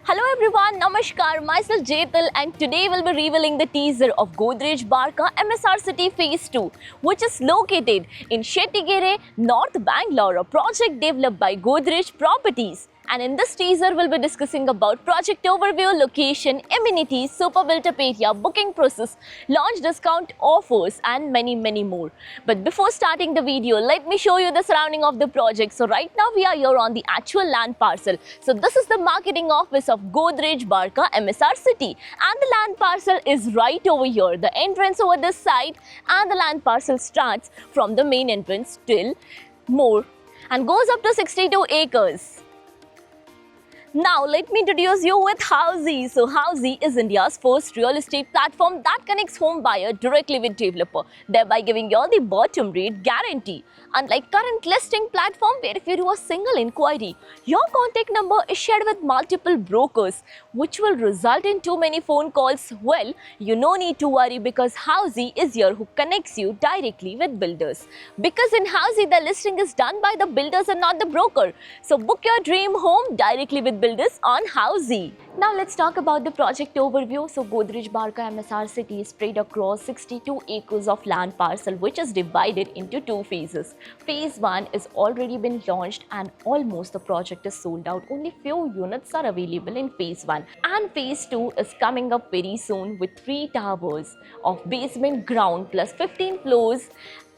Hello everyone, Namaskar, myself Jetal and today we'll be revealing the teaser of Godrej Barka MSR City Phase 2 which is located in Shettigere, North Bangalore, a project developed by Godrej Properties. And in this teaser, we'll be discussing about project overview, location, amenities, super built-up area, booking process, launch discount offers and many more. But before starting the video, let me show you the surrounding of the project. So right now we are here on the actual land parcel. So this is the marketing office of Godrej Barka MSR City and the land parcel is right over here. The entrance over this side and the land parcel starts from the main entrance till more and goes up to 62 acres. Now let me introduce you with Housey. So Housey is India's first real estate platform that connects home buyer directly with developer, thereby giving you the bottom rate guarantee. Unlike current listing platform where if you do a single inquiry, your contact number is shared with multiple brokers, which will result in too many phone calls. Well, you no need to worry because Housey is here who connects you directly with builders. Because in Housey, the listing is done by the builders and not the broker. So book your dream home directly with builders on Housey. Now let's talk about the project overview. So Godrej Barka MSR City is spread across 62 acres of land parcel which is divided into two phases. Phase 1 is already been launched and almost the project is sold out. Only few units are available in phase 1 and phase 2 is coming up very soon with 3 towers of basement, ground plus 15 floors,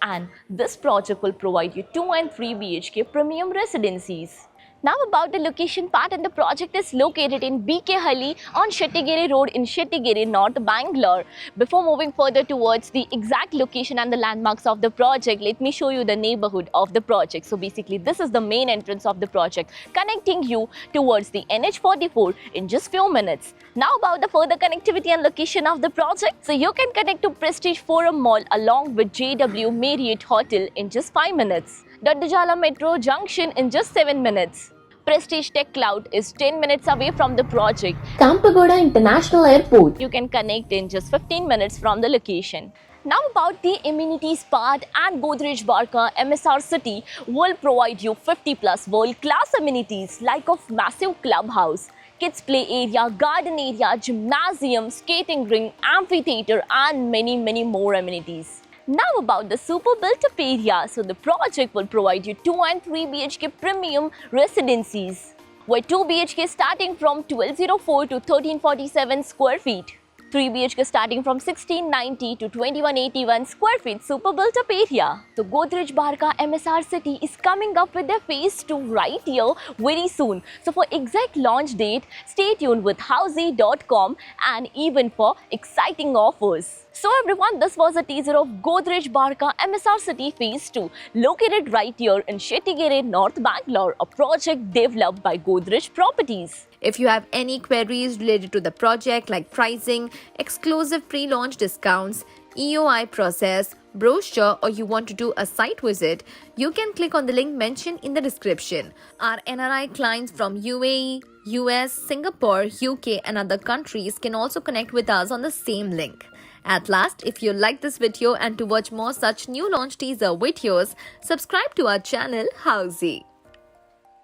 and this project will provide you 2 and 3 BHK premium residencies. Now about the location part, and the project is located in BK Halli on Shettigere Road in Shettigere, North Bangalore. Before moving further towards the exact location and the landmarks of the project, let me show you the neighborhood of the project. So basically this is the main entrance of the project connecting you towards the NH44 in just few minutes. Now about the further connectivity and location of the project. So you can connect to Prestige Forum Mall along with JW Marriott Hotel in just 5 minutes. Daddujala Metro Junction in just 7 minutes. Prestige Tech Cloud is 10 minutes away from the project. Kampagoda International Airport, you can connect in just 15 minutes from the location. Now about the amenities part, and Godrej Barka MSR City will provide you 50 plus world-class amenities like of massive clubhouse, kids play area, garden area, gymnasium, skating ring, amphitheater and many more amenities. Now about the super built-up area. So the project will provide you 2 and 3 BHK premium residencies, where 2 BHK starting from 1204 to 1347 square feet. 3 BHK starting from 1690 to 2181 square feet super built-up area. So Godrej Barka MSR City is coming up with their phase 2 right here very soon. So for exact launch date, stay tuned with Housey.com and even for exciting offers. So everyone, this was a teaser of Godrej Barka MSR City Phase 2 located right here in Shettigere, North Bangalore, a project developed by Godrej Properties. If you have any queries related to the project like pricing, exclusive pre-launch discounts, EOI process, brochure, or you want to do a site visit, you can click on the link mentioned in the description. Our NRI clients from UAE, US, Singapore, UK and other countries can also connect with us on the same link. At last, if you like this video and to watch more such new launch teaser videos, subscribe to our channel Housey.